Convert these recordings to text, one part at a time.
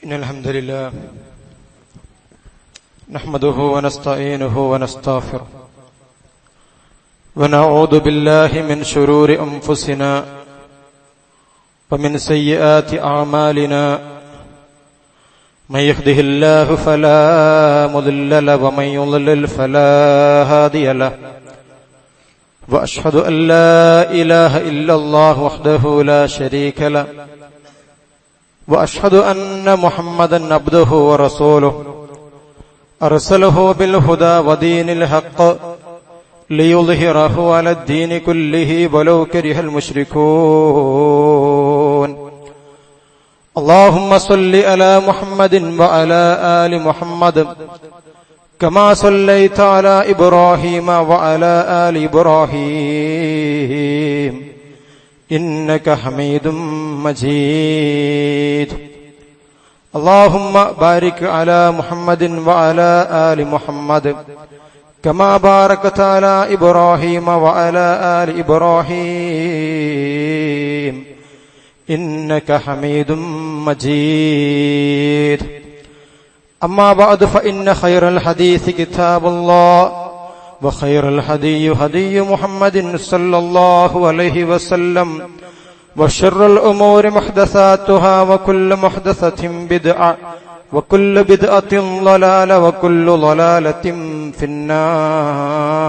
إن الحمد لله نحمده ونستعينه ونستغفره ونعوذ بالله من شرور أنفسنا ومن سيئات أعمالنا من يهده الله فلا مضل له ومن يضلل فلا هادي له وأشهد أن لا إله إلا الله وحده لا شريك له وأشهد أن محمدا عبده ورسوله أرسله بالهدى ودين الحق ليظهره على الدين كله ولو كره المشركون اللهم صل على محمد وعلى آل محمد كما صليت على إبراهيم وعلى آل إبراهيم إنك حميد مجيد اللهم بارك على محمد وعلى آل محمد كما باركت على إبراهيم وعلى آل إبراهيم إنك حميد مجيد أما بعد فإن خير الحديث كتاب الله وخير الهدي هدي محمد صلى الله عليه وسلم وشر الأمور محدثاتها وكل محدثة بدعة وكل بدعة ضلالة وكل ضلالة في النار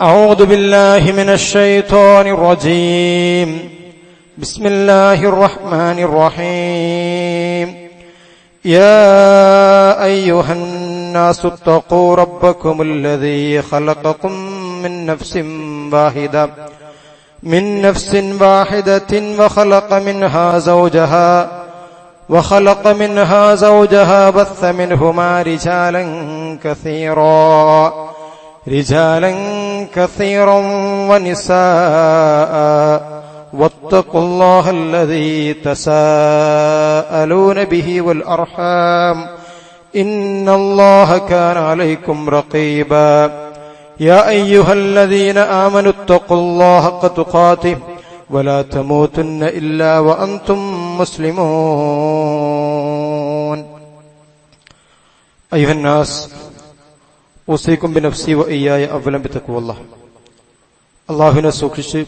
أعوذ بالله من الشيطان الرجيم بسم الله الرحمن الرحيم يا أيها الناس اتقوا ربكم الذي خلقكم من نفس واحدة وخلق منها زوجها بث منهما رجالا كثيرا ونساء واتقوا الله الذي تساءلون به والأرحام إن الله كان عليكم رقيبا يا أيها الذين آمنوا اتقوا الله حق تقاته ولا تموتن إلا وأنتم مسلمون أيها الناس أوصيكم بنفسي وإياي أولا بتقوى الله അള്ളാഹുവിനെ സൂക്ഷിച്ച്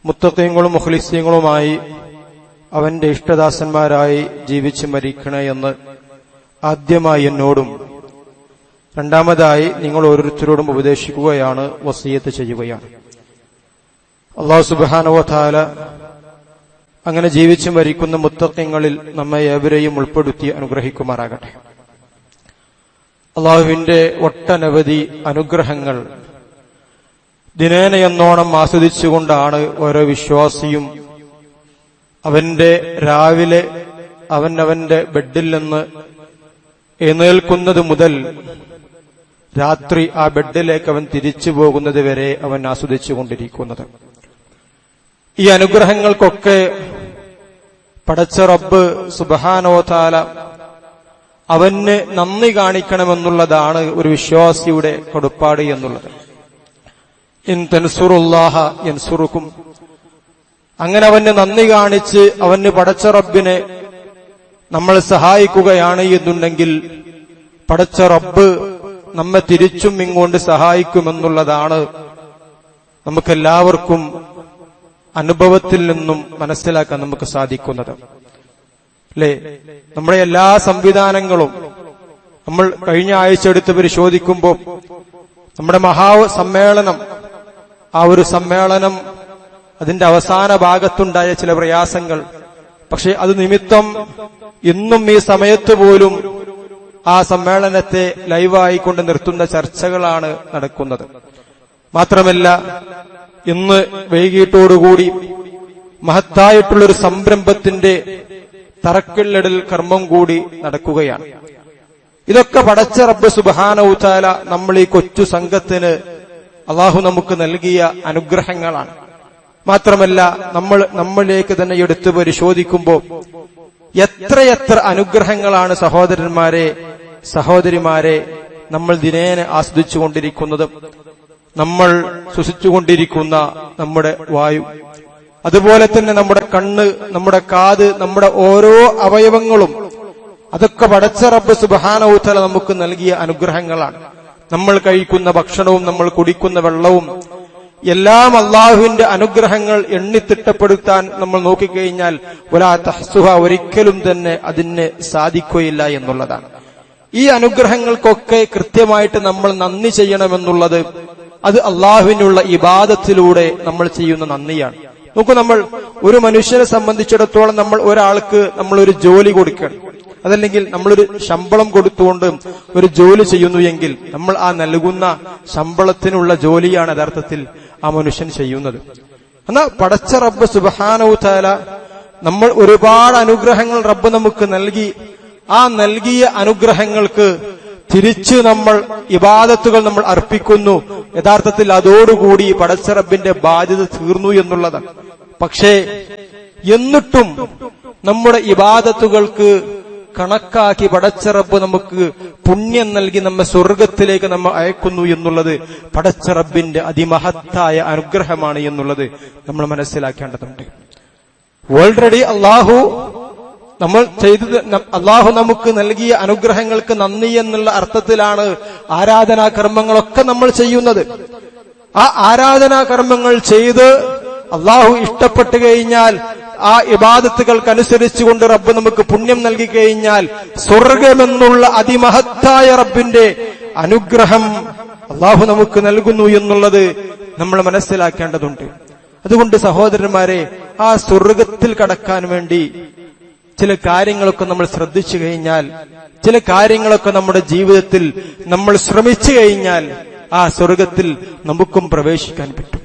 മുത്തഖീങ്ങളും മുഖ്ലിസീങ്ങളുമായി അവന്റെ ഇഷ്ടദാസന്മാരായി ജീവിച്ച് മരിക്കണേ എന്ന് ആദ്യമായി എന്നോടും രണ്ടാമതായി നിങ്ങൾ ഓരോരുത്തരോടും ഉപദേശിക്കുകയാണ്, വസിയത്ത് ചെയ്യുകയാണ്. അല്ലാഹു സുബ്ഹാനഹു വ തആല അങ്ങനെ ജീവിച്ചു മരിക്കുന്ന മുത്തഖീങ്ങളിൽ നമ്മെ ഏവരെയും ഉൾപ്പെടുത്തി അനുഗ്രഹിക്കുമാറാകട്ടെ. അല്ലാഹുവിന്റെ ഒട്ടനവധി അനുഗ്രഹങ്ങൾ ദിനേനയെന്നോണം ആസ്വദിച്ചുകൊണ്ടാണ് ഓരോ വിശ്വാസിയും അവന്റെ രാവിലെ അവന്റെ ബെഡിൽ നിന്ന് എഴുന്നേൽക്കുന്നത് മുതൽ രാത്രി ആ ബെഡിലേക്ക് അവൻ തിരിച്ചു പോകുന്നത് വരെ അവൻ ആസ്വദിച്ചുകൊണ്ടിരിക്കുന്നത്. ഈ അനുഗ്രഹങ്ങൾക്കൊക്കെ പടച്ച റബ്ബ് സുബ്ഹാനഹു വ തആല അവന് നന്ദി കാണിക്കണമെന്നുള്ളതാണ് ഒരു വിശ്വാസിയുടെ കടപ്പാട് എന്നുള്ളത്. ഇൻ തൻസുറുല്ലാഹ യൻസുറുക്കും. അങ്ങനെ അവന് നന്ദി കാണിച്ച് അവന് പടച്ച റബ്ബിനെ നമ്മൾ സഹായിക്കുകയാണ് എന്നുണ്ടെങ്കിൽ പടച്ച റബ്ബ് നമ്മെ തിരിച്ചും ഇങ്ങോട്ട് സഹായിക്കുമെന്നുള്ളതാണ് നമുക്കെല്ലാവർക്കും അനുഭവത്തിൽ നിന്നും മനസ്സിലാക്കാൻ നമുക്ക് സാധിക്കുന്നത്. അല്ലേ, നമ്മുടെ എല്ലാ സംവിധാനങ്ങളും നമ്മൾ കഴിഞ്ഞ ആഴ്ച എടുത്ത് പരിശോധിക്കുമ്പോൾ നമ്മുടെ മഹാസമ്മേളനം, ആ ഒരു സമ്മേളനം അതിന്റെ അവസാന ഭാഗത്തുണ്ടായ ചില പ്രയാസങ്ങൾ, പക്ഷെ അത് നിമിത്തം ഇന്നും ഈ സമയത്ത് പോലും ആ സമ്മേളനത്തെ ലൈവായിക്കൊണ്ട് നിർത്തുന്ന ചർച്ചകളാണ് നടക്കുന്നത്. മാത്രമല്ല ഇന്ന് വൈകിട്ടോടുകൂടി മഹത്തായിട്ടുള്ളൊരു സംരംഭത്തിന്റെ തറക്കല്ലിടൽ കർമ്മം കൂടി നടക്കുകയാണ്. ഇതൊക്കെ പടച്ച റബ്ബ് സുബ്ഹാനഹു വ തആല നമ്മൾ ഈ കൊച്ചു സംഘത്തിന് അല്ലാഹു നമുക്ക് നൽകിയ അനുഗ്രഹങ്ങളാണ്. മാത്രമല്ല നമ്മളിലേക്ക് തന്നെ എടുത്ത് പരിശോധിക്കുമ്പോൾ എത്രയെത്ര അനുഗ്രഹങ്ങളാണ് സഹോദരിമാരെ നമ്മൾ ദിനേന ആസ്വദിച്ചുകൊണ്ടിരിക്കുന്നത്. നമ്മൾ ശ്വസിച്ചുകൊണ്ടിരിക്കുന്ന നമ്മുടെ വായു, അതുപോലെ തന്നെ നമ്മുടെ കണ്ണ്, നമ്മുടെ കാത്, നമ്മുടെ ഓരോ അവയവങ്ങളും അതൊക്കെ പടച്ച റബ്ബ് സുബ്ഹാനഹു വ തആല നമുക്ക് നൽകിയ അനുഗ്രഹങ്ങളാണ്. നമ്മൾ കഴിക്കുന്ന ഭക്ഷണവും നമ്മൾ കുടിക്കുന്ന വെള്ളവും എല്ലാം അള്ളാഹുവിന്റെ അനുഗ്രഹങ്ങൾ എണ്ണിത്തിട്ടപ്പെടുത്താൻ നമ്മൾ നോക്കിക്കഴിഞ്ഞാൽ വലാ തഹ്സുഹ, ഒരിക്കലും തന്നെ അതിന് സാധിക്കുകയില്ല എന്നുള്ളതാണ്. ഈ അനുഗ്രഹങ്ങൾക്കൊക്കെ കൃത്യമായിട്ട് നമ്മൾ നന്ദി ചെയ്യണമെന്നുള്ളത് അത് അള്ളാഹുവിനുള്ള ഇബാദത്തിലൂടെ നമ്മൾ ചെയ്യുന്ന നന്ദിയാണ്. നോക്കൂ, നമ്മൾ ഒരു മനുഷ്യനെ സംബന്ധിച്ചിടത്തോളം നമ്മൾ ഒരാൾക്ക് നമ്മളൊരു ജോലി കൊടുക്കണം, അതല്ലെങ്കിൽ നമ്മളൊരു ശമ്പളം കൊടുത്തുകൊണ്ട് ഒരു ജോലി ചെയ്യുന്നു എങ്കിൽ നമ്മൾ ആ നൽകുന്ന ശമ്പളത്തിനുള്ള ജോലിയാണ് യഥാർത്ഥത്തിൽ ആ മനുഷ്യൻ ചെയ്യുന്നത്. എന്നാൽ പടച്ച റബ്ബ് സുബ്ഹാനഹു തആല നമ്മൾ ഒരുപാട് അനുഗ്രഹങ്ങൾ റബ്ബ് നമുക്ക് നൽകി. ആ നൽകിയ അനുഗ്രഹങ്ങൾക്ക് തിരിച്ച് നമ്മൾ ഇബാദത്തുകൾ നമ്മൾ അർപ്പിക്കുന്നു. യഥാർത്ഥത്തിൽ അതോടുകൂടി പടച്ച റബ്ബിന്റെ ബാധ്യത തീർന്നു എന്നുള്ളതാണ്. പക്ഷേ എന്നിട്ടും നമ്മുടെ ഇബാദത്തുകൾക്ക് കണക്കാക്കി പടച്ച റബ്ബ് നമുക്ക് പുണ്യം നൽകി നമ്മെ സ്വർഗത്തിലേക്ക് നമ്മൾ അയക്കുന്നു എന്നുള്ളത് പടച്ച റബ്ബിന്റെ അതിമഹത്തായ അനുഗ്രഹമാണ് എന്നുള്ളത് നമ്മൾ മനസ്സിലാക്കേണ്ടതുണ്ട്. ഓൾറെഡി അള്ളാഹു നമുക്ക് നൽകിയ അനുഗ്രഹങ്ങൾക്ക് നന്ദി എന്നുള്ള അർത്ഥത്തിലാണ് ആരാധനാ കർമ്മങ്ങളൊക്കെ നമ്മൾ ചെയ്യുന്നത്. ആ ആരാധനാ കർമ്മങ്ങൾ ചെയ്ത് അള്ളാഹു ഇഷ്ടപ്പെട്ടു കഴിഞ്ഞാൽ, ആ ഇബാദത്തുകൾക്കനുസരിച്ചുകൊണ്ട് റബ്ബ് നമുക്ക് പുണ്യം നൽകി കഴിഞ്ഞാൽ സ്വർഗമെന്നുള്ള അതിമഹത്തായ റബ്ബിന്റെ അനുഗ്രഹം അള്ളാഹു നമുക്ക് നൽകുന്നു എന്നുള്ളത് നമ്മൾ മനസ്സിലാക്കേണ്ടതുണ്ട്. അതുകൊണ്ട് സഹോദരന്മാരെ, ആ സ്വർഗത്തിൽ കടക്കാൻ വേണ്ടി ചില കാര്യങ്ങളൊക്കെ നമ്മൾ ശ്രദ്ധിച്ചു കഴിഞ്ഞാൽ, ചില കാര്യങ്ങളൊക്കെ നമ്മുടെ ജീവിതത്തിൽ നമ്മൾ ശ്രമിച്ചു കഴിഞ്ഞാൽ ആ സ്വർഗത്തിൽ നമുക്കും പ്രവേശിക്കാൻ പറ്റും.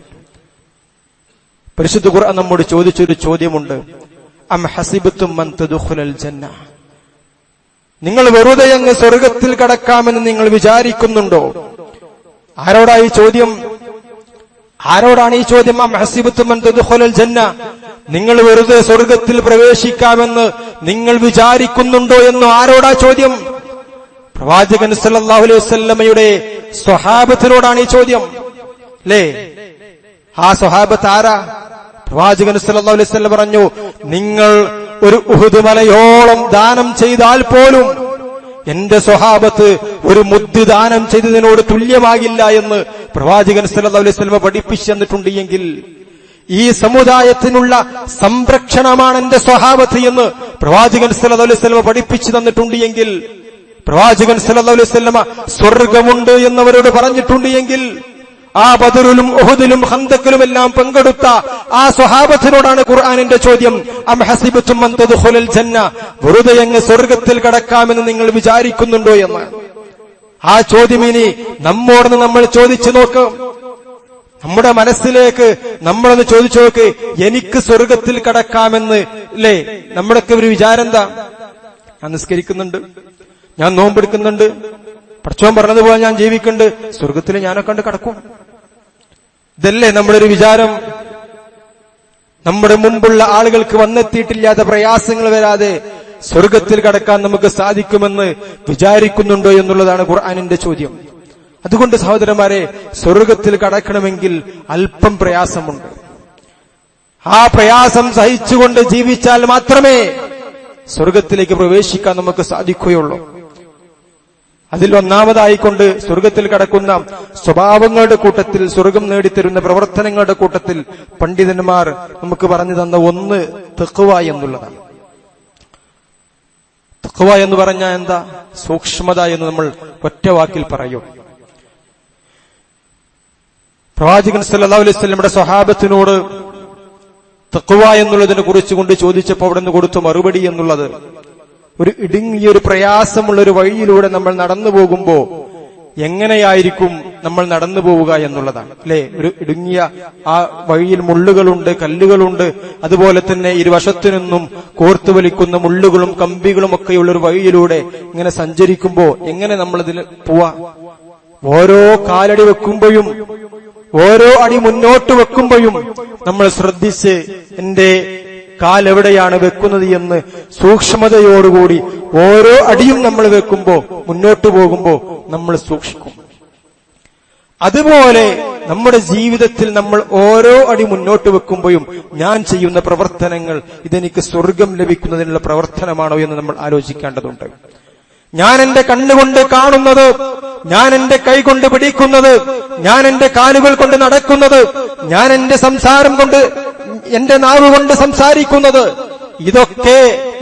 പരിശുദ്ധ ഖുർആൻ നമ്മോട് ചോദിച്ചൊരു ചോദ്യമുണ്ട്. അം ഹസിബതും മൻ തദ്ഖുലൽ ജന്ന, നിങ്ങൾ വെറുതെ അങ്ങ് സ്വർഗത്തിൽ കടക്കാമെന്ന് നിങ്ങൾ വിചാരിക്കുന്നുണ്ടോ? ആരോടാണ് ഈ ചോദ്യം? അം ഹസിബതും മൻ തദ്ഖുലൽ ജന്ന, നിങ്ങൾ വെറുതെ സ്വർഗത്തിൽ പ്രവേശിക്കാമെന്ന് നിങ്ങൾ വിചാരിക്കുന്നുണ്ടോ എന്ന് ആരോടാ ചോദ്യം? പ്രവാചകൻ സല്ലല്ലാഹു അലൈഹി വസല്ലമയുടെ സ്വഹാബത്തിനോടാണ് ഈ ചോദ്യം. അല്ലേ? ആ സ്വഹാബത്ത് ആരാ? പ്രവാചകൻ സല്ലല്ലാഹു അലൈഹി വസല്ലം പറഞ്ഞു, നിങ്ങൾ ഒരു ഉഹുദ് മലയോളം ദാനം ചെയ്താൽ പോലും എന്റെ സ്വഹാബത്ത് ഒരു മുദ്ദ് ദാനം ചെയ്തതിനോട് തുല്യമാകില്ല എന്ന് പ്രവാചകൻ സല്ലല്ലാഹു അലൈഹി വസല്ലം പഠിപ്പിച്ചു തന്നിട്ടുണ്ട്. എങ്കിൽ ഈ സമുദായത്തിനുള്ള സംരക്ഷണമാണ് എന്റെ സ്വഹാബത്ത് എന്ന് പ്രവാചകൻ സല്ലല്ലാഹു അലൈഹി വസല്ലം പഠിപ്പിച്ചു തന്നിട്ടുണ്ട്. എങ്കിൽ പ്രവാചകൻ സല്ലല്ലാഹു അലൈഹി വസല്ലം സ്വർഗമുണ്ട് എന്നവരോട് പറഞ്ഞിട്ടുണ്ട്. എങ്കിൽ ആ ബദറിലും ഉഹുദിലും ഖന്തക്കിലും എല്ലാം പങ്കെടുത്ത ആ സ്വഹാബത്തിനോടാണ് ഖുർആനിന്റെ ചോദ്യം. അം ഹസിബതും മൻ തദ്ഖുലൽ ജന്ന, വെറുതെ അങ്ങ് സ്വർഗത്തിൽ കടക്കാമെന്ന് നിങ്ങൾ വിചാരിക്കുന്നുണ്ടോ എന്ന്. ആ ചോദ്യം ഇനി നമ്മോട് നമ്മൾ ചോദിച്ചു നോക്ക്. നമ്മുടെ മനസ്സിലേക്ക് നമ്മളൊന്ന് ചോദിച്ചു നോക്ക്, എനിക്ക് സ്വർഗത്തിൽ കടക്കാമെന്ന് അല്ലേ നമ്മുടെയൊക്കെ ഒരു വിചാരം എന്താ? ഞാൻ നിസ്കരിക്കുന്നുണ്ട്, ഞാൻ നോമ്പെടുക്കുന്നുണ്ട്, പടച്ചോൻ പറഞ്ഞതുപോലെ ഞാൻ ജീവിക്കുന്നുണ്ട്, സ്വർഗത്തിൽ ഞാനൊക്കെ കണ്ട് കടക്കും. ഇതല്ലേ നമ്മുടെ ഒരു വിചാരം? നമ്മുടെ മുമ്പുള്ള ആളുകൾക്ക് വന്നെത്തിയിട്ടില്ലാത്ത പ്രയാസങ്ങൾ വരാതെ സ്വർഗത്തിൽ കടക്കാൻ നമുക്ക് സാധിക്കുമെന്ന് വിചാരിക്കുന്നുണ്ടോ എന്നുള്ളതാണ് ഖുർആനിന്റെ ചോദ്യം. അതുകൊണ്ട് സഹോദരന്മാരെ, സ്വർഗത്തിൽ കടക്കണമെങ്കിൽ അല്പം പ്രയാസമുണ്ട്. ആ പ്രയാസം സഹിച്ചുകൊണ്ട് ജീവിച്ചാൽ മാത്രമേ സ്വർഗത്തിലേക്ക് പ്രവേശിക്കാൻ നമുക്ക് സാധിക്കുകയുള്ളൂ. അതിൽ ഒന്നാമതായിക്കൊണ്ട് സ്വർഗത്തിൽ കടക്കുന്ന സ്വഭാവങ്ങളുടെ കൂട്ടത്തിൽ, സ്വർഗം നേടിത്തരുന്ന പ്രവർത്തനങ്ങളുടെ കൂട്ടത്തിൽ പണ്ഡിതന്മാർ നമുക്ക് പറഞ്ഞു തന്ന ഒന്ന് തഖ്വ എന്നുള്ളതാണ്. തഖ്വ എന്ന് പറഞ്ഞാൽ എന്താ? സൂക്ഷ്മത എന്ന് നമ്മൾ ഒറ്റ വാക്കിൽ പറയും. പ്രവാചകൻ സല്ലല്ലാഹു അലൈഹി വസല്ലമയുടെ സ്വഹാബത്തിനോട് തഖ്വ എന്നുള്ളതിനെ കുറിച്ച് കൊണ്ട് ചോദിച്ചപ്പോൾ അവിടെ നിന്ന് കൊടുത്ത മറുപടി എന്നുള്ളത്, ഒരു ഇടുങ്ങിയൊരു പ്രയാസമുള്ളൊരു വഴിയിലൂടെ നമ്മൾ നടന്നു പോകുമ്പോ എങ്ങനെയായിരിക്കും നമ്മൾ നടന്നു പോവുക എന്നുള്ളതാണ്. അല്ലെ? ഒരു ഇടുങ്ങിയ ആ വഴിയിൽ മുള്ളുകളുണ്ട്, കല്ലുകളുണ്ട്, അതുപോലെ തന്നെ ഇരുവശത്തു നിന്നും കോർത്തു വലിക്കുന്ന മുള്ളുകളും കമ്പികളും ഒക്കെയുള്ളൊരു വഴിയിലൂടെ ഇങ്ങനെ സഞ്ചരിക്കുമ്പോ എങ്ങനെ നമ്മളിതിൽ പോവാ? ഓരോ കാലടി വെക്കുമ്പോഴും, ഓരോ അടി മുന്നോട്ട് വെക്കുമ്പോഴും നമ്മൾ ശ്രദ്ധിച്ച് എന്റെ കാലെവിടെയാണ് വെക്കുന്നത് എന്ന് സൂക്ഷ്മതയോടുകൂടി ഓരോ അടിയും നമ്മൾ വെക്കുമ്പോ, മുന്നോട്ട് പോകുമ്പോ നമ്മൾ സൂക്ഷിക്കും. അതുപോലെ നമ്മുടെ ജീവിതത്തിൽ നമ്മൾ ഓരോ അടി മുന്നോട്ട് വെക്കുമ്പോഴും ഞാൻ ചെയ്യുന്ന പ്രവർത്തനങ്ങൾ ഇതെനിക്ക് സ്വർഗം ലഭിക്കുന്നതിനുള്ള പ്രവർത്തനമാണോ എന്ന് നമ്മൾ ആലോചിക്കേണ്ടതുണ്ട്. ഞാൻ എന്റെ കണ്ണുകൊണ്ട് കാണുന്നത്, ഞാൻ എന്റെ കൈകൊണ്ട് പിടിക്കുന്നത്, ഞാൻ എന്റെ കാലുകൾ കൊണ്ട് നടക്കുന്നത്, ഞാൻ എന്റെ സംസാരം കൊണ്ട്, എന്റെ നാവ് കൊണ്ട് സംസാരിക്കുന്നത്, ഇതൊക്കെ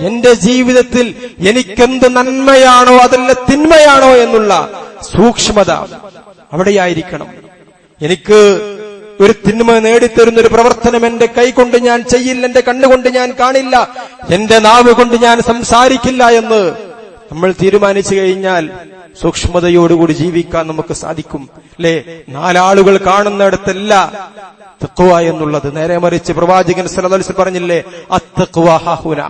എന്റെ ജീവിതത്തിൽ എനിക്കെന്ത് നന്മയാണോ അതല്ല തിന്മയാണോ എന്നുള്ള സൂക്ഷ്മത അവിടെയായിരിക്കണം. എനിക്ക് ഒരു തിന്മ നേടിത്തരുന്ന ഒരു പ്രവർത്തനം എന്റെ കൈ കൊണ്ട് ഞാൻ ചെയ്യില്ല, എന്റെ കണ്ണുകൊണ്ട് ഞാൻ കാണില്ല, എന്റെ നാവ് കൊണ്ട് ഞാൻ സംസാരിക്കില്ല എന്ന് നമ്മൾ തീരുമാനിച്ചു കഴിഞ്ഞാൽ സൂക്ഷ്മതയോടുകൂടി ജീവിക്കാൻ നമുക്ക് സാധിക്കും. അല്ലേ? നാലാളുകൾ കാണുന്നിടത്തല്ല തഖ്വ എന്നുള്ളത്. നേരെ മറിച്ച് പ്രവാചകൻ സല്ലല്ലാഹു അലൈഹി വസല്ലം പറഞ്ഞില്ലേ, അത്തഖ്വ ഹഹുന,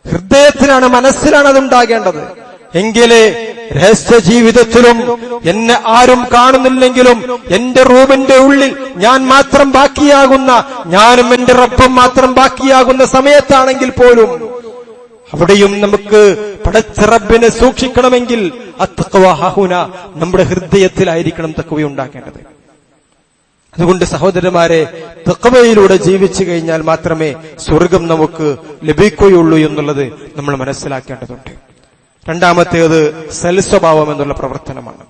ഹൃദയത്തിലാണ്, മനസ്സിലാണ് അതുണ്ടാകേണ്ടത്. എങ്കിലേ രഹസ്യ ജീവിതത്തിലും എന്നെ ആരും കാണുന്നില്ലെങ്കിലും എന്റെ റൂമിന്റെ ഉള്ളിൽ ഞാൻ മാത്രം ബാക്കിയാകുന്ന, ഞാനും എന്റെ റബ്ബും മാത്രം ബാക്കിയാകുന്ന സമയത്താണെങ്കിൽ പോലും അവിടെയും നമുക്ക് പടച്ച റബ്ബിനെ സൂക്ഷിക്കണമെങ്കിൽ അത്തഖ്വ ഹഹുന, നമ്മുടെ ഹൃദയത്തിലായിരിക്കണം തഖ്വ ഉണ്ടാക്കേണ്ടത്. അതുകൊണ്ട് സഹോദരന്മാരെ, തഖ്വയിലൂടെ ജീവിച്ചു കഴിഞ്ഞാൽ മാത്രമേ സ്വർഗം നമുക്ക് ലഭിക്കുകയുള്ളൂ എന്നുള്ളത് നമ്മൾ മനസ്സിലാക്കേണ്ടതുണ്ട്. രണ്ടാമത്തേത് സൽസ്വഭാവം എന്നുള്ള പ്രവർത്തനമാണ്.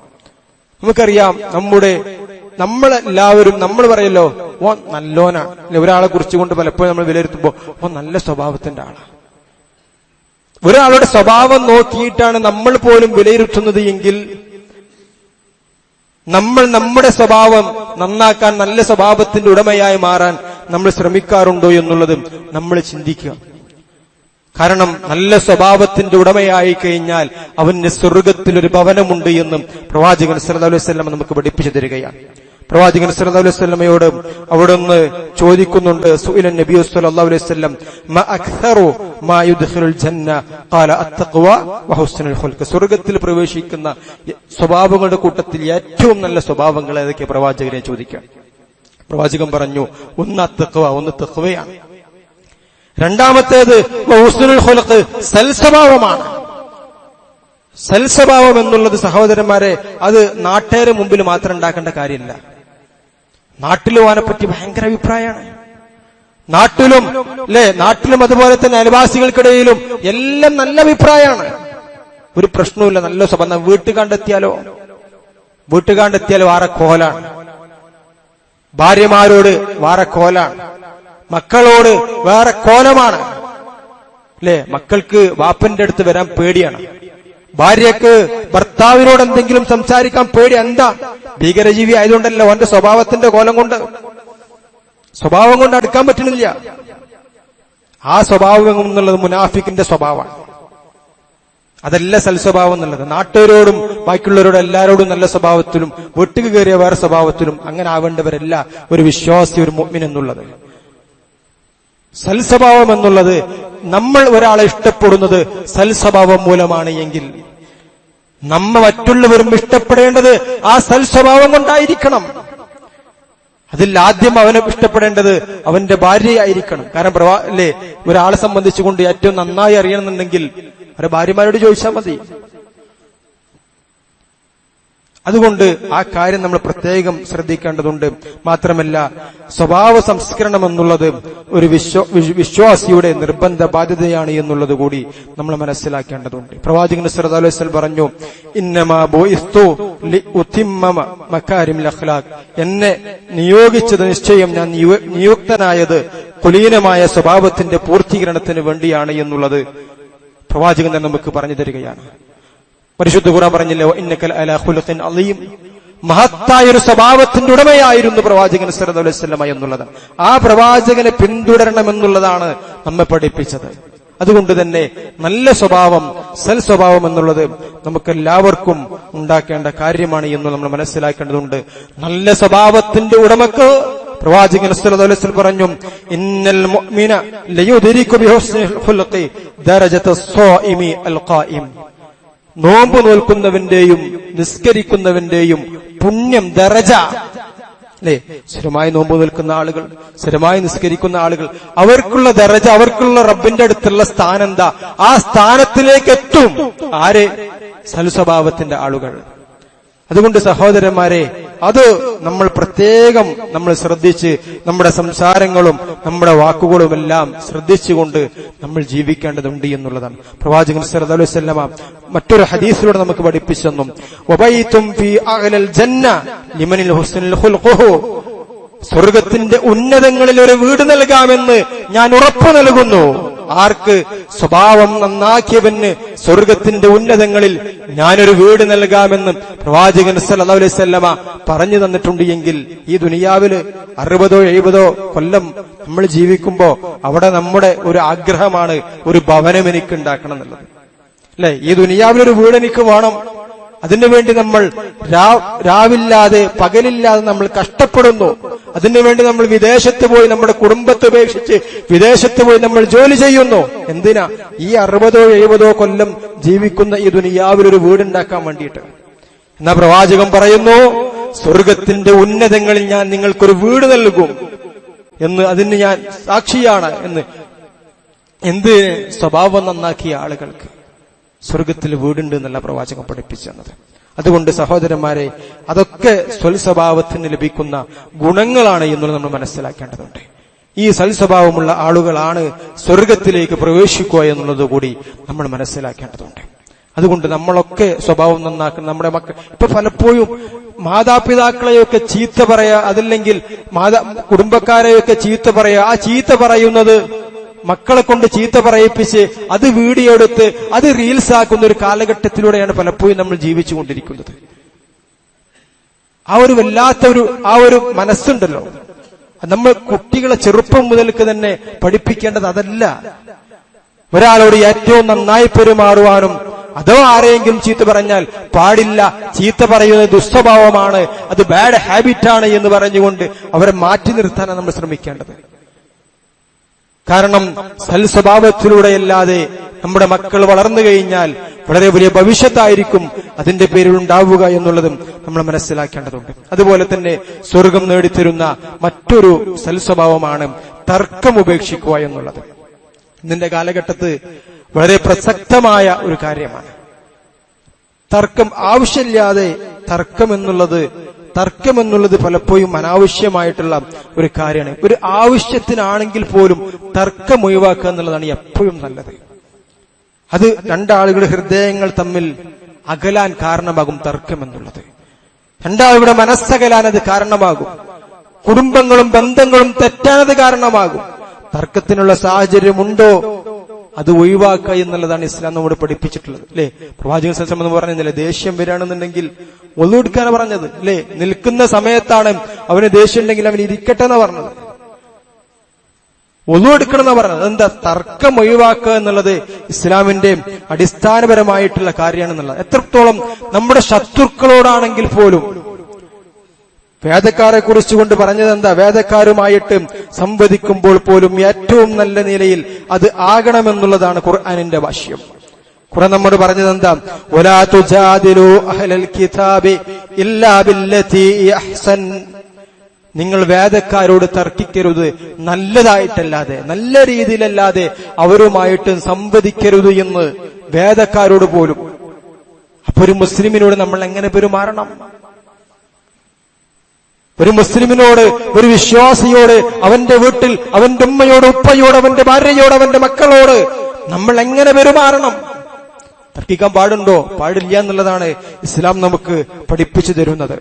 നമുക്കറിയാം, നമ്മളെല്ലാവരും നമ്മൾ പറയല്ലോ ഓ നല്ലോനാണ്. ഒരാളെ കുറിച്ച് കൊണ്ട് പലപ്പോഴും നമ്മൾ വിലയിരുത്തുമ്പോ ഓ നല്ല സ്വഭാവത്തിന്റെ ആളാണ്. ഒരാളുടെ സ്വഭാവം നോക്കിയിട്ടാണ് നമ്മൾ പോലും വിലയിരുത്തുന്നത് എങ്കിൽ നമ്മൾ നമ്മുടെ സ്വഭാവം നന്നാക്കാൻ, നല്ല സ്വഭാവത്തിന്റെ ഉടമയായി മാറാൻ നമ്മൾ ശ്രമിക്കാറുണ്ടോ എന്നുള്ളതും നമ്മൾ ചിന്തിക്കുക. കാരണം നല്ല സ്വഭാവത്തിന്റെ ഉടമയായി കഴിഞ്ഞാൽ അവന് സ്വർഗത്തിലൊരു ഭവനമുണ്ട് എന്നും പ്രവാചകൻ സല്ലല്ലാഹു അലൈഹി വസല്ലം നമുക്ക് പഠിപ്പിച്ചു തരികയാണ്. പ്രവാചകൻ സല്ലല്ലാഹു അലൈഹി വസല്ലമയോട് അവിടുന്ന് ചോദിക്കുന്നുണ്ട്, സുഇല നബി സല്ലല്ലാഹു അലൈഹി വസല്ലം മാ അക്സറു മാ യുദ്ഖിലുൽ ജന്ന ഖാല അത്തഖ്വ വഹുസ്നുൽ ഖുൽഖ്, സ്വർഗ്ഗത്തിൽ പ്രവേശിക്കുന്ന സ്വഭാവങ്ങളുടെ കൂട്ടത്തിൽ ഏറ്റവും നല്ല സ്വഭാവങ്ങൾ ഏതൊക്കെ പ്രവാചകനെ ചോദിക്കാം. പ്രവാചകൻ പറഞ്ഞു, ഒന്ന് അത്തഖ്വ, ഒന്ന് തഖ്വയാണ്. രണ്ടാമത്തേത് വഹുസ്നുൽ ഖുൽഖ്, സൽസ്വഭാവമാണ്. സൽസ്വഭാവം എന്നുള്ളത് സഹോദരന്മാരെ, അത് നാട്ടുകാരെ മുമ്പിൽ മാത്രം ഉണ്ടാക്കേണ്ട കാര്യമില്ല. നാട്ടിലും അവനെപ്പറ്റി ഭയങ്കര അഭിപ്രായമാണ്. നാട്ടിലും അതുപോലെ തന്നെ അയൽവാസികൾക്കിടയിലും എല്ലാം നല്ല അഭിപ്രായമാണ്. ഒരു പ്രശ്നവുമില്ല, നല്ല സ്വഭാവം. വീട്ടുകാണ്ടെത്തിയാലോ വാറ കോലാണ്, ഭാര്യമാരോട് വാറ കോലാണ്, മക്കളോട് വേറെ കോലമാണ്. മക്കൾക്ക് വാപ്പന്റെ അടുത്ത് വരാൻ പേടിയാണ്, ഭാര്യക്ക് ഭർത്താവിനോട് എന്തെങ്കിലും സംസാരിക്കാൻ പേടി. എന്താ? ഭീകരജീവി ആയതുകൊണ്ടല്ല, അവന്റെ സ്വഭാവത്തിന്റെ കോലം കൊണ്ട്, സ്വഭാവം കൊണ്ട് അടുക്കാൻ പറ്റുന്നില്ല. ആ സ്വഭാവം എന്നുള്ളത് മുനാഫിക്കിന്റെ സ്വഭാവമാണ്. അതല്ല സൽസ്വഭാവം എന്നുള്ളത്. നാട്ടുകാരോടും ബാക്കിയുള്ളവരോടും എല്ലാവരോടും നല്ല സ്വഭാവത്തിലും, വീട്ടുക്ക് കയറിയ വേറെ സ്വഭാവത്തിലും അങ്ങനെ ആവേണ്ടവരല്ല ഒരു വിശ്വാസി, ഒരു മുഅ്മിൻ എന്നുള്ളത്. സൽസ്വഭാവം എന്നുള്ളത്, നമ്മൾ ഒരാളെ ഇഷ്ടപ്പെടുന്നത് സൽസ്വഭാവം മൂലമാണ് എങ്കിൽ നമ്മ മറ്റുള്ളവരും ഇഷ്ടപ്പെടേണ്ടത് ആ സൽസ്വഭാവം കൊണ്ടായിരിക്കണം. അതിൽ ആദ്യം അവനെ ഇഷ്ടപ്പെടേണ്ടത് അവന്റെ ഭാര്യയായിരിക്കണം. കാരണം ഒരാളെ സംബന്ധിച്ചുകൊണ്ട് ഏറ്റവും നന്നായി അറിയണമെന്നുണ്ടെങ്കിൽ അവരുടെ ഭാര്യമാരോട് ചോദിച്ചാൽ മതി. അതുകൊണ്ട് ആ കാര്യം നമ്മൾ പ്രത്യേകം ശ്രദ്ധിക്കേണ്ടതുണ്ട്. മാത്രമല്ല, സ്വഭാവ സംസ്കരണം എന്നുള്ളത് ഒരു വിശ്വാസിയുടെ നിർബന്ധ ബാധ്യതയാണ് എന്നുള്ളത് കൂടി നമ്മൾ മനസ്സിലാക്കേണ്ടതുണ്ട്. പ്രവാചകൻ സല്ലല്ലാഹു അലൈഹി വസല്ലം പറഞ്ഞു, ഇന്നമാ ബുഇസ്തു ലിഉതിമ്മ മകാരിമിൽ അഖ്ലാഖ്, എന്നെ നിയോഗിച്ചത്, നിശ്ചയം ഞാൻ നിയുക്തനായത് കുലീനമായ സ്വഭാവത്തിന്റെ പൂർത്തീകരണത്തിന് വേണ്ടിയാണ് എന്നുള്ളത് പ്രവാചകൻ തന്നെ നമുക്ക് പറഞ്ഞു തരികയാണ്. പരിശുദ്ധ ഖുർആൻ പറഞ്ഞില്ലേ, ഇന്നക ലഅലാ ഖുലുഖിൻ അളീം, മഹത്തായ ഒരു സ്വഭാവത്തിന്റെ ഉടമയായിരുന്നു പ്രവാചകൻ സല്ലല്ലാഹു അലൈഹി വസല്ലം എന്നുള്ളത്. ആ പ്രവാചകനെ പിന്തുടരണമെന്നുള്ളതാണ് നമ്മെ പഠിപ്പിച്ചത്. അതുകൊണ്ട് തന്നെ നല്ല സ്വഭാവം, സൽസ്വഭാവം എന്നുള്ളത് നമുക്കെല്ലാവർക്കും ഉണ്ടാക്കേണ്ട കാര്യമാണ് എന്ന് നമ്മൾ മനസ്സിലാക്കേണ്ടതുണ്ട്. നല്ല സ്വഭാവത്തിന്റെ ഉടമക്ക് പ്രവാചകൻ സല്ലല്ലാഹു അലൈഹി വസല്ലം പറഞ്ഞു, ഇന്നൽ മുഅ്മിന ലയുദ്രികു ബിഹുസ്നിൽ ഖുൽഖി ദറജതസ് സ്വാഇമി അൽ ഖായിം, നോമ്പ് നോൽക്കുന്നവന്റെയും നിസ്കരിക്കുന്നവന്റെയും പുണ്യം, ദറജ, സ്ഥിരമായി നോമ്പ് നിൽക്കുന്ന ആളുകൾ, സ്ഥിരമായി നിസ്കരിക്കുന്ന ആളുകൾ, അവർക്കുള്ള ദറജ, അവർക്കുള്ള റബ്ബിന്റെ അടുത്തുള്ള സ്ഥാനം എന്താ? ആ സ്ഥാനത്തിലേക്ക് എത്തും ആര്? സൽസ്വഭാവത്തിന്റെ ആളുകൾ. അതുകൊണ്ട് സഹോദരന്മാരെ, അത് നമ്മൾ പ്രത്യേകം നമ്മൾ ശ്രദ്ധിച്ച് നമ്മുടെ സംസാരങ്ങളും നമ്മുടെ വാക്കുകളുമെല്ലാം ശ്രദ്ധിച്ചുകൊണ്ട് നമ്മൾ ജീവിക്കേണ്ടതുണ്ട് എന്നുള്ളതാണ്. പ്രവാചകൻ സല്ലല്ലാഹു അലൈഹി വസല്ലമ മറ്റൊരു ഹദീസിലൂടെ നമുക്ക് പഠിപ്പിച്ചു തന്നു, വബൈതും ഫീ അഅ്ലൽ ജന്ന ലിമനിൽ ഹുസ്നുൽ ഖുൽഖുഹു, സ്വർഗത്തിന്റെ ഉന്നതങ്ങളിൽ ഒരു വീട് നൽകാമെന്ന് ഞാൻ ഉറപ്പു നൽകുന്നു. ആർക്ക്? സ്വഭാവം നന്നാക്കിയവന് സ്വർഗത്തിന്റെ ഉന്നതങ്ങളിൽ ഞാനൊരു വീട് നൽകാമെന്ന് പ്രവാചകൻ സല്ലല്ലാഹു അലൈഹി വസല്ലമ പറഞ്ഞു തന്നിട്ടുണ്ട്. എങ്കിൽ ഈ ദുനിയാവില് 60-70 കൊല്ലം നമ്മൾ ജീവിക്കുമ്പോ അവിടെ നമ്മുടെ ഒരു ആഗ്രഹമാണ് ഒരു ഭവനം എനിക്ക് ഉണ്ടാക്കണം എന്നുള്ളത്, അല്ലെ? ഈ ദുനിയാവിലൊരു വീട് എനിക്ക് വേണം. അതിനുവേണ്ടി നമ്മൾ രാവില്ലാതെ പകലില്ലാതെ നമ്മൾ കഷ്ടപ്പെടുന്നു. അതിനുവേണ്ടി നമ്മൾ വിദേശത്ത് പോയി നമ്മുടെ കുടുംബത്തെ ഉപേക്ഷിച്ച് വിദേശത്ത് പോയി നമ്മൾ ജോലി ചെയ്യുന്നു. എന്തിനാ? ഈ 60-70 കൊല്ലം ജീവിക്കുന്ന ഈ ദുനിയാവിലൊരു വീടുണ്ടാക്കാൻ വേണ്ടിയിട്ട്. എന്നാ പ്രവാചകൻ പറയുന്നു, സ്വർഗത്തിന്റെ ഉന്നതങ്ങളിൽ ഞാൻ നിങ്ങൾക്കൊരു വീട് നൽകും എന്ന്, അതിന് ഞാൻ സാക്ഷിയാണ് എന്ന്. എന്ത്? സ്വഭാവം നന്നാക്കിയ ആളുകൾക്ക് സ്വർഗത്തിൽ വീടുണ്ട് എന്നല്ല പ്രവാചകൻ പഠിപ്പിച്ചു തന്നത്. അതുകൊണ്ട് സഹോദരന്മാരെ, അതൊക്കെ സ്വൽസ്വഭാവത്തിന് ലഭിക്കുന്ന ഗുണങ്ങളാണ് എന്നുള്ളത് നമ്മൾ മനസ്സിലാക്കേണ്ടതുണ്ട്. ഈ സൽസ്വഭാവമുള്ള ആളുകളാണ് സ്വർഗത്തിലേക്ക് പ്രവേശിക്കുക എന്നുള്ളത് കൂടി നമ്മൾ മനസ്സിലാക്കേണ്ടതുണ്ട്. അതുകൊണ്ട് നമ്മളൊക്കെ സ്വഭാവം നന്നാക്കുന്ന നമ്മുടെ മക്കൾ, ഇപ്പൊ പലപ്പോഴും മാതാപിതാക്കളെയൊക്കെ ചീത്ത പറയാ, അതല്ലെങ്കിൽ കുടുംബക്കാരെയൊക്കെ ചീത്ത പറയാ, ആ ചീത്ത പറയുന്നത് മക്കളെ കൊണ്ട് ചീത്ത പറയിപ്പിച്ച് അത് വീഡിയോ എടുത്ത് അത് റീൽസ് ആക്കുന്ന ഒരു കാലഘട്ടത്തിലൂടെയാണ് പലപ്പോഴും നമ്മൾ ജീവിച്ചുകൊണ്ടിരിക്കുന്നത്. ആ ഒരു വല്ലാത്തൊരു മനസ്സുണ്ടല്ലോ, നമ്മൾ കുട്ടികളെ ചെറുപ്പം മുതൽക്ക് തന്നെ പഠിപ്പിക്കേണ്ടത് അതല്ല. ഒരാളോട് ഏറ്റവും നന്നായി പെരുമാറുവാനും അതോ ആരെയെങ്കിലും ചീത്ത പറഞ്ഞാൽ പാടില്ല, ചീത്ത പറയുന്നത് ദുസ്വഭാവമാണ്, അത് ബാഡ് ഹാബിറ്റാണ് എന്ന് പറഞ്ഞുകൊണ്ട് അവരെ മാറ്റി നിർത്താനാണ് നമ്മൾ ശ്രമിക്കേണ്ടത്. കാരണം സൽസ്വഭാവത്തിലൂടെയല്ലാതെ നമ്മുടെ മക്കൾ വളർന്നു കഴിഞ്ഞാൽ വളരെ വലിയ ഭവിഷ്യത്തായിരിക്കും അതിന്റെ പേരിൽ ഉണ്ടാവുക എന്നുള്ളതും നമ്മൾ മനസ്സിലാക്കേണ്ടതുണ്ട്. അതുപോലെ തന്നെ സ്വർഗം നേടിത്തരുന്ന മറ്റൊരു സൽസ്വഭാവമാണ് തർക്കം ഉപേക്ഷിക്കുക എന്നുള്ളത്. ഇന്നിന്റെ കാലഘട്ടത്ത് വളരെ പ്രസക്തമായ ഒരു കാര്യമാണ് തർക്കം. ആവശ്യമില്ലാതെ തർക്കം എന്നുള്ളത് പലപ്പോഴും അനാവശ്യമായിട്ടുള്ള ഒരു കാര്യമാണ്. ഒരു ആവശ്യത്തിനാണെങ്കിൽ പോലും തർക്കം ഒഴിവാക്കുക എന്നുള്ളതാണ് എപ്പോഴും നല്ലത്. അത് രണ്ടാളുകളുടെ ഹൃദയങ്ങൾ തമ്മിൽ അകലാൻ കാരണമാകും തർക്കം എന്നുള്ളത്. രണ്ടാളുകളുടെ മനസ്സകലാൻ അത് കാരണമാകും. കുടുംബങ്ങളും ബന്ധങ്ങളും തെറ്റാനത് കാരണമാകും. തർക്കത്തിനുള്ള സാഹചര്യമുണ്ടോ അത് ഒഴിവാക്കുക എന്നുള്ളതാണ് ഇസ്ലാം നമ്മോട് പഠിപ്പിച്ചിട്ടുള്ളത്, അല്ലെ? പ്രവാചകൻ സല്ലല്ലാഹു അലൈഹി വസല്ലം പറഞ്ഞില്ലേ, ദേഷ്യം വരികയാണെന്നുണ്ടെങ്കിൽ ഒളു എടുക്കാനാണ് പറഞ്ഞത്, അല്ലെ? നിൽക്കുന്ന സമയത്താണ് അവന് ദേഷ്യം ഉണ്ടെങ്കിൽ അവൻ ഇരിക്കട്ടെ എന്നാ പറഞ്ഞത്, ഒളു എടുക്കണം എന്നാ പറഞ്ഞത്. എന്താ? തർക്കം ഒഴിവാക്കുക എന്നുള്ളത് ഇസ്ലാമിന്റെ അടിസ്ഥാനപരമായിട്ടുള്ള കാര്യമാണെന്നുള്ളത്. എത്രത്തോളം നമ്മുടെ ശത്രുക്കളോടാണെങ്കിൽ പോലും വേദക്കാരെ കുറിച്ചുകൊണ്ട് പറഞ്ഞത് എന്താ? വേദക്കാരുമായിട്ട് സംവദിക്കുമ്പോൾ പോലും ഏറ്റവും നല്ല നിലയിൽ അത് ആകണമെന്നുള്ളതാണ് ഖുർആനിന്റെ ഭാഷ്യം. ഖുർആൻ നമ്മോട് പറഞ്ഞത് എന്താ? വലാ തുജാദിലു അഹ്ലൽ കിതാബി ഇല്ലാ ബില്ലതി അഹ്സൻ, നിങ്ങൾ വേദക്കാരോട് തർക്കിക്കരുത് നല്ലതായിട്ടല്ലാതെ, നല്ല രീതിയിലല്ലാതെ അവരുമായിട്ട് സംവദിക്കരുത് എന്ന് വേദക്കാരോട് പോലും. അപ്പൊ ഒരു മുസ്ലിമിനോട് നമ്മൾ എങ്ങനെ പെരുമാറണം? ഒരു മുസ്ലിമിനോട്, ഒരു വിശ്വാസിയോട്, അവന്റെ വീട്ടിൽ അവന്റെ ഉമ്മയോട്, ഉപ്പയോട്, അവന്റെ ഭാര്യയോട്, അവന്റെ മക്കളോട് നമ്മൾ എങ്ങനെ പെരുമാറണം? തർക്കിക്കാൻ പാടുണ്ടോ? പാടില്ല എന്നുള്ളതാണ് ഇസ്ലാം നമുക്ക് പഠിപ്പിച്ചു തരുന്നത്.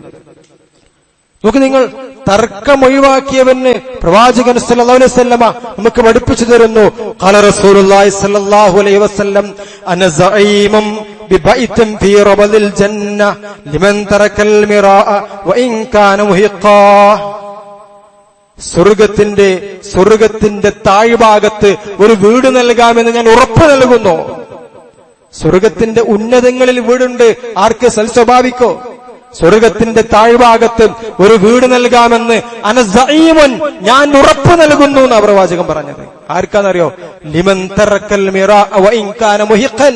നോക്ക്, നിങ്ങൾ തർക്കം ഒഴിവാക്കിയവന് പ്രവാചകൻ സല്ലല്ലാഹു അലൈഹി വസല്ലമ നമുക്ക് പഠിപ്പിച്ചു തരുന്നു. ഖാല റസൂലുള്ളാഹി സല്ലല്ലാഹു അലൈഹി വസല്ലം അന സഈമും ബിബൈത്തിൻ ഫീ റബദിൽ ജന്ന ലിമൻ തറക്കൽ മിറാഅ വഇൻ കാന മുഹിഖാ. സ്വർഗത്തിന്റെ താഴ്ഭാഗത്ത് ഒരു വീട് നൽകാമെന്ന് ഞാൻ ഉറപ്പ് നൽകുന്നു. സ്വർഗത്തിന്റെ ഉന്നതങ്ങളിൽ വീടുണ്ട്. ആർക്ക്? സൽസ്വഭാവിക്കോ? സ്വർഗത്തിന്റെ താഴ്ഭാഗത്ത് ഒരു വീട് നൽകാമെന്ന് അനസഈമുൻ, ഞാൻ ഉറപ്പ് നൽകുന്നു എന്നാ പ്രവാചകൻ പറഞ്ഞത്. ആർക്കാന്നറിയോ? ലിമൻ തറക്കൽ മിറാഅ വഇൻ കാന മുഹിഖൻ,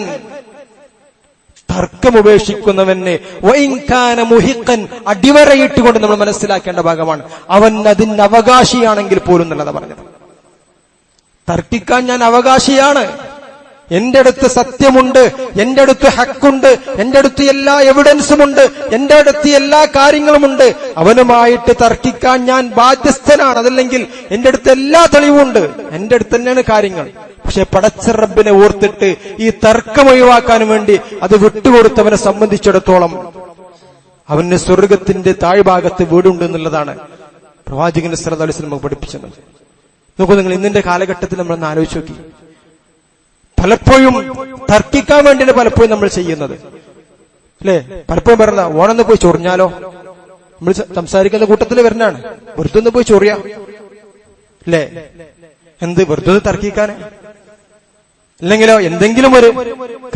തർക്കം ഉപേക്ഷിക്കുന്നവന് വഇൻ കാന മുഹിഖൻ, അടിവരയിട്ടുകൊണ്ട് നമ്മൾ മനസ്സിലാക്കേണ്ട ഭാഗമാണ്. അവൻ അതിന് അവകാശിയാണെങ്കിൽ പോലും എന്നുള്ളതാ പറഞ്ഞത്. തർക്കിക്കാൻ ഞാൻ അവകാശിയാണ്, എന്റെ അടുത്ത് സത്യമുണ്ട്, എന്റെ അടുത്ത് ഹക്കുണ്ട്, എന്റെ അടുത്ത് എല്ലാ എവിഡൻസുമുണ്ട്, എന്റെ അടുത്ത് എല്ലാ കാര്യങ്ങളുമുണ്ട്, അവനുമായിട്ട് തർക്കിക്കാൻ ഞാൻ ബാധ്യസ്ഥനാണ്. അതല്ലെങ്കിൽ എന്റെ അടുത്ത് എല്ലാ തെളിവുമുണ്ട്, എന്റെ അടുത്ത് തന്നെയാണ് കാര്യങ്ങൾ. പക്ഷെ പടച്ച റബ്ബിനെ ഓർത്തിട്ട് ഈ തർക്കം ഒഴിവാക്കാൻ വേണ്ടി അത് വിട്ടുകൊടുത്തവനെ സംബന്ധിച്ചിടത്തോളം അവന് സ്വർഗത്തിന്റെ താഴ്ഭാഗത്ത് വീടുണ്ട് എന്നുള്ളതാണ് പ്രവാചകൻ സല്ലല്ലാഹു അലൈഹി വസല്ലം പഠിപ്പിച്ചത്. നോക്കൂ, നിങ്ങൾ ഇന്നിന്റെ കാലഘട്ടത്തിൽ നമ്മളൊന്ന് ആലോചിച്ച് നോക്കി. പലപ്പോഴും തർക്കിക്കാൻ വേണ്ടിയാണ് പലപ്പോഴും നമ്മൾ ചെയ്യുന്നത്, അല്ലെ? പലപ്പോഴും പറഞ്ഞ ഓണൊന്ന് പോയി ചൊറിഞ്ഞാലോ, നമ്മൾ സംസാരിക്കുന്ന കൂട്ടത്തിൽ വരുന്നതാണ്, വെറുതെ ഒന്ന് പോയി ചൊറിയാ, അല്ലേ? എന്ത് വെറുതെ ഒന്ന് തർക്കിക്കാൻ? ഇല്ലെങ്കിലോ എന്തെങ്കിലും ഒരു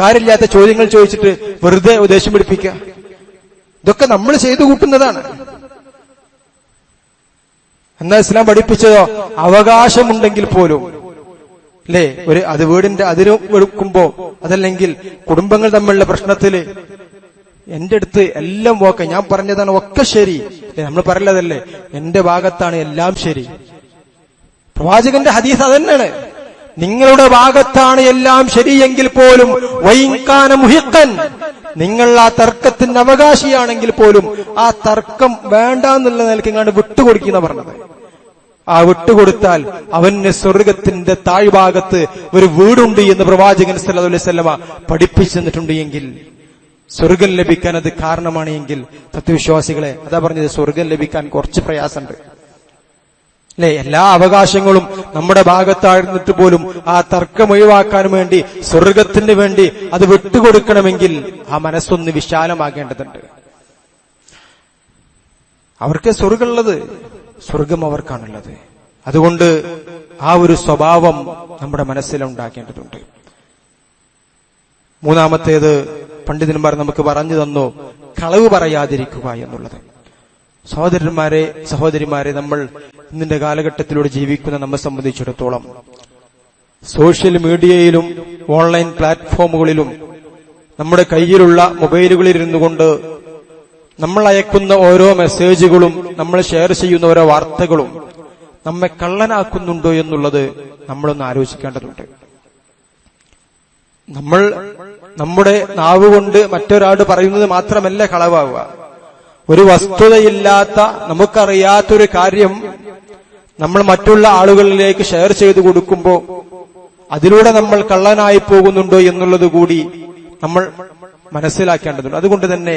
കാര്യമില്ലാത്ത ചോദ്യങ്ങൾ ചോദിച്ചിട്ട് വെറുതെ ദേഷ്യം പിടിപ്പിക്കുക. ഇതൊക്കെ നമ്മൾ ചെയ്തു കൂട്ടുന്നതാണ്. എന്നാ ഇസ്ലാം പഠിപ്പിച്ചതോ അവകാശമുണ്ടെങ്കിൽ പോലും, അല്ലേ? അത് വീടിന്റെ അതിര് വെടുക്കുമ്പോ, അതല്ലെങ്കിൽ കുടുംബങ്ങൾ തമ്മിലുള്ള പ്രശ്നത്തില് എന്റെ അടുത്ത് എല്ലാം ഓക്കെ, ഞാൻ പറഞ്ഞതാണ് ഒക്കെ ശരി, നമ്മൾ പറയലതല്ലേ, എന്റെ ഭാഗത്താണ് എല്ലാം ശരി. പ്രവാചകന്റെ ഹദീസ് അതന്നെയാണ്, നിങ്ങളുടെ ഭാഗത്താണ് എല്ലാം ശരിയെങ്കിൽ പോലും വൈകാന മുഹിഖൻ, നിങ്ങൾ ആ തർക്കത്തിന് അവകാശിയാണെങ്കിൽ പോലും ആ തർക്കം വേണ്ട എന്നുള്ള നിലയ്ക്ക് ഇങ്ങാണ്ട് വിട്ടുകൊടുക്കുന്ന പറഞ്ഞത്. ആ വിട്ടുകൊടുത്താൽ അവന് സ്വർഗത്തിന്റെ താഴ്ഭാഗത്ത് ഒരു വീടുണ്ട് എന്ന് പ്രവാചകൻ സല്ലല്ലാഹു അലൈഹി വസല്ലമ പഠിപ്പിച്ചു തന്നിട്ടുണ്ട്. എങ്കിൽ സ്വർഗം ലഭിക്കാൻ അത് കാരണമാണ് എങ്കിൽ സത്യവിശ്വാസികളെ, അതാ പറഞ്ഞത്, സ്വർഗം ലഭിക്കാൻ കുറച്ച് പ്രയാസമുണ്ട്, അല്ലെ? എല്ലാ അവകാശങ്ങളും നമ്മുടെ ഭാഗത്തായിരുന്നിട്ട് പോലും ആ തർക്കം ഒഴിവാക്കാൻ വേണ്ടി, സ്വർഗത്തിന് വേണ്ടി അത് വിട്ടുകൊടുക്കണമെങ്കിൽ ആ മനസ്സൊന്ന് വിശാലമാകേണ്ടതുണ്ട്. അവർക്ക് സ്വർഗമുള്ളത്, സ്വർഗം അവർക്കാണുള്ളത്. അതുകൊണ്ട് ആ ഒരു സ്വഭാവം നമ്മുടെ മനസ്സിലുണ്ടാക്കേണ്ടതുണ്ട്. മൂന്നാമത്തേത് പണ്ഡിതന്മാർ നമുക്ക് പറഞ്ഞു തന്നു, കളവ് പറയാതിരിക്കുക എന്നുള്ളത്. സഹോദരന്മാരെ, സഹോദരിമാരെ, നമ്മൾ ഇന്നിന്റെ കാലഘട്ടത്തിലൂടെ ജീവിക്കുന്ന നമ്മെ സംബന്ധിച്ചിടത്തോളം സോഷ്യൽ മീഡിയയിലും ഓൺലൈൻ പ്ലാറ്റ്ഫോമുകളിലും നമ്മുടെ കയ്യിലുള്ള മൊബൈലുകളിൽ ഇരുന്നുകൊണ്ട് നമ്മൾ അയക്കുന്ന ഓരോ മെസ്സേജുകളും, നമ്മൾ ഷെയർ ചെയ്യുന്ന ഓരോ വാർത്തകളും നമ്മെ കള്ളനാക്കുന്നുണ്ടോ എന്നുള്ളത് നമ്മളൊന്ന് ആലോചിക്കേണ്ടതുണ്ട്. നമ്മൾ നമ്മുടെ നാവുകൊണ്ട് മറ്റൊരാട് പറയുന്നത് മാത്രമല്ല കളവാവുക. ഒരു വസ്തുതയില്ലാത്ത, നമുക്കറിയാത്തൊരു കാര്യം നമ്മൾ മറ്റുള്ള ആളുകളിലേക്ക് ഷെയർ ചെയ്തു കൊടുക്കുമ്പോൾ അതിലൂടെ നമ്മൾ കള്ളനായി പോകുന്നുണ്ടോ എന്നുള്ളത് കൂടി നമ്മൾ മനസ്സിലാക്കേണ്ടതുണ്ട്. അതുകൊണ്ട് തന്നെ